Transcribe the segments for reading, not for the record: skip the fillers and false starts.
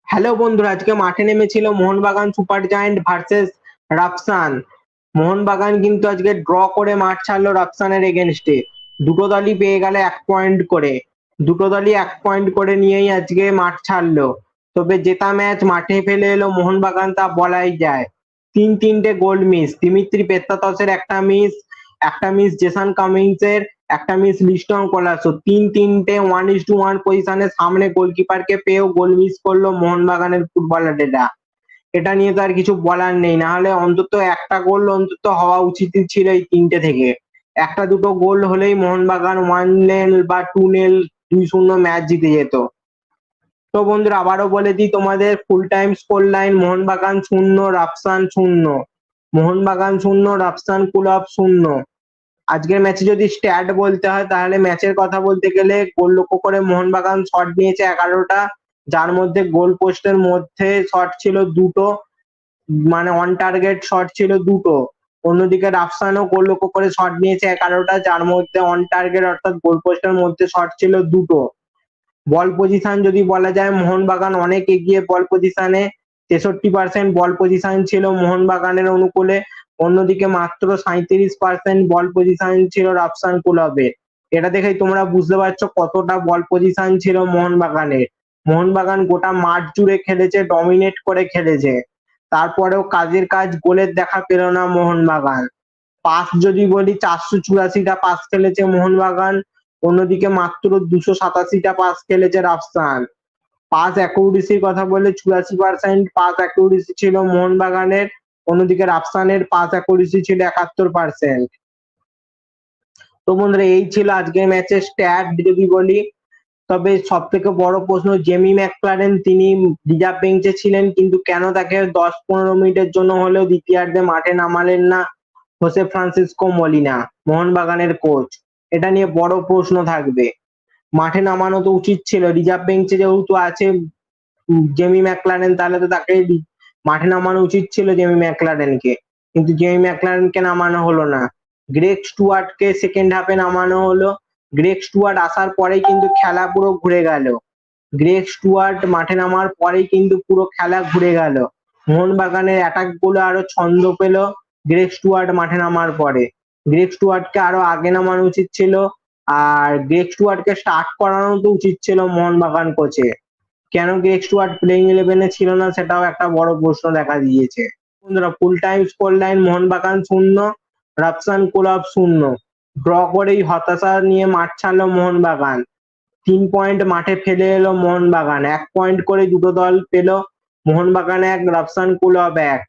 Hello বন্ধুরা, আজকে মাঠে নেমেছিল Mohun Bagan super giant versus Rafsan. Mohun Bagan কিন্তু আজকে ড্র করে মাঠ ছাড়লো রাফসানের এগেনস্টে। দুটো দলই পেয়ে গেল 1 পয়েন্ট করে। দুটো দলই 1 পয়েন্ট করে নিয়েই আজকে মাঠ ছাড়লো। তবে জেতা ম্যাচ মাঠে ফেলে এলো মোহনবাগান, তা বলাই যায়। তিনটে গোল মিস, দিমিত্রি পেত্রাতসের একটা মিস জেসন কামিন্সের, একটা মিস লিস্টন কোলাসো। তিনটে 1:1 পজিশনের সামনে গোলকিপারকে পেয়েও গোল মিস করলো মোহনবাগানের ফুটবলাররা। এটা নিয়ে তো আর কিছু বলার নেই, না হলে অন্তত একটা গোল অন্তত হওয়া উচিত ছিল এই তিনটে থেকে। একটা দুটো গোল হলেই মোহনবাগান 1-0 বা 2-0 2-0 ম্যাচ জিতে যেত। তো বন্ধুরা, আবারও বলে দিই তোমাদের full time score line: Mohun Bagan 0, Rafsan 0। Mohun Bagan 0, Rafsan club 0। আজকের ম্যাচে যদি স্ট্যাট বলতে হয় তাহলে ম্যাচের কথা বলতে গেলে গোল লক্ষ্য করে মোহনবাগান শট নিয়েছে 11টা, যার মধ্যে গোল পোস্টের মধ্যে শট ছিল দুটো, মানে অন টার্গেট শট ছিল দুটো। অন্যদিকে রাফসানও গোল লক্ষ্য করে শট নিয়েছে 11টা, যার মধ্যে অন টার্গেট অর্থাৎ গোল পোস্টের মধ্যে শট ছিল দুটো। বল পজিশন যদি বলা যায়, মোহনবাগান অনেক এগিয়ে বল পজিশনে। 63% বল পজিশন ছিল মোহনবাগানের অনুকূলে। অন্যদিকে মাত্র 37% বল পজিশন ছিল রাফসান ক্লাবের। এটা দেখেই তোমরা বুঝতে পারছো কতটা বল পজিশন ছিল মোহনবাগানের। মোহনবাগান গোটা মাঠ জুড়ে খেলেছে, ডমিনেট করে খেলেছে। তারপরেও কাজের কাজ গোলের দেখা পেল না মোহনবাগান। পাস যদি বলি, 484টা পাস খেলেছে মোহনবাগান। অন্যদিকে মাত্র 287টা পাস খেলেছে রাফসান। পাস অ্যাকুরেসির কথা বললে 84% পাস অ্যাকুরেসি ছিল মোহনবাগানের। অন্যদিকে রাফসানের পাস অ্যাকুরেসি ছিল 71%। তো বন্ধুরা, এই ছিল আজকের ম্যাচের স্ট্যাট যদি বলি। তবে সব থেকে বড় প্রশ্ন, জেমি ম্যাকলারেন তিনি রিজার্ভ বেঞ্চে ছিলেন, কিন্তু কেন তাকে 10-15 মিনিটের জন্য হলেও দ্বিতীয়ার্ধে মাঠে নামালেন না হোসে ফ্রান্সিসকো মলিনা, মোহনবাগানের কোচ? এটা নিয়ে বড় প্রশ্ন থাকবে। মাঠে নামানো তো উচিত ছিল, রিজার্ভ বেঞ্চে যেহেতু আছে জেমি ম্যাকলারেন, তাহলে তো তাকে মাঠে নামানো উচিত ছিল জেমি ম্যাকলারেনকে। কিন্তু জেমি ম্যাকলারেনকে নামানো হলো না, গ্রেগ স্টুয়ার্টকে সেকেন্ড হাফে নামানো হলো। গ্রেগ স্টুয়ার্ট আসার পরেই কিন্তু খেলা পুরো ঘুরে গেল। গ্রেগ স্টুয়ার্ট মাঠে নামার পরেই কিন্তু পুরো খেলা ঘুরে গেল। মোহনবাগানের অ্যাটাক গুলো আরো ছন্দ পেল গ্রেগ স্টুয়ার্ট মাঠে নামার পরে। গ্রেগ স্টুয়ার্টকে আরো আগে নামানো উচিত ছিল, আর গ্রেগ স্টুয়ার্টকে স্টার্ট করানো তো উচিত ছিল মোহনবাগান কোচে। কেন গ্রেগ স্টুয়ার্ট প্লেইং 11-এ ছিল না, সেটাও একটা বড় প্রশ্ন দেখা দিয়েছে। বন্ধুরা, full time score line: Mohun Bagan 0, Rafsan club 0। Draw করেই হতাশা নিয়ে মাঠ ছাড়লো মোহনবাগান। 3 পয়েন্ট মাঠে ফেলে এলো মোহনবাগান। 1 পয়েন্ট করে দুটো দল পেল, মোহনবাগান 1, রাফসান ক্লাব 1।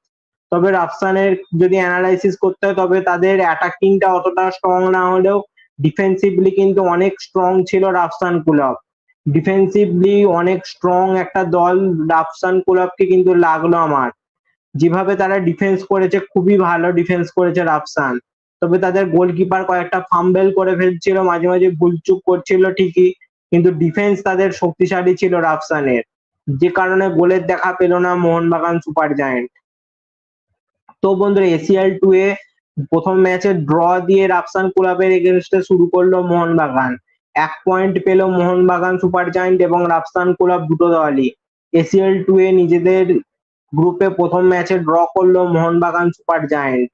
তবে রাফসানের যদি অ্যানালাইসিস করতে হয়, তবে তাদের অ্যাটাকিংটা অতটা স্ট্রং না হলেও ডিফেন্সিভলি কিন্তু অনেক স্ট্রং ছিল রাফসান ক্লাব। ডিফেন্সিভলি অনেক স্ট্রং একটা দল রাফসান ক্লাবকে কিন্তু লাগলো আমার। যেভাবে তারা ডিফেন্স করেছে, খুবই ভালো ডিফেন্স করেছে রাফসান। তবে তাদের গোলকিপার কয়েকটা ফাম্বেল করে ফেলছিল, মাঝে মাঝে ভুলচুক করছিল ঠিকই, কিন্তু ডিফেন্স তাদের শক্তিশালী ছিল রাফসানের, যে কারণে গোলের দেখা পেল না মোহনবাগান সুপার জায়ান্ট। তো বন্ধুরা, এসিএল 2 এ প্রথম ম্যাচে ড্র দিয়ে রাফসান ক্লাবের এগেনস্টে শুরু করলো মোহনবাগান। 1 পয়েন্ট পেল মোহনবাগান সুপার জায়ান্ট এবং রাফসান ক্লাব, দুটো দলই। এসিএল 2 এ নিজেদের গ্রুপে প্রথম ম্যাচে ড্র করলো মোহনবাগান সুপার জায়ান্ট।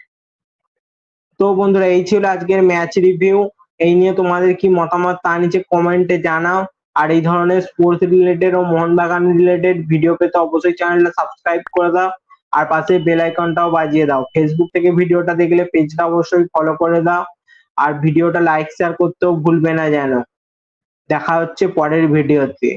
তো বন্ধুরা, এই ছিল আজকের ম্যাচ রিভিউ। এই নিয়ে তোমাদের কি মতামত তা নিচে কমেন্টে জানাও। আর এই ধরনের স্পোর্টস রিলেটেড ও মোহনবাগান রিলেটেড ভিডিও পেতে অবশ্যই চ্যানেলটা সাবস্ক্রাইব করে দাও, আর পাশে বেল আইকনটাও বাজিয়ে দাও। ফেসবুক থেকে ভিডিওটা দেখলে পেজটা অবশ্যই ফলো করে দাও, আর ভিডিওটা লাইক শেয়ার করতেও ভুলবে না যেন। দেখা হচ্ছে পরের ভিডিওতে।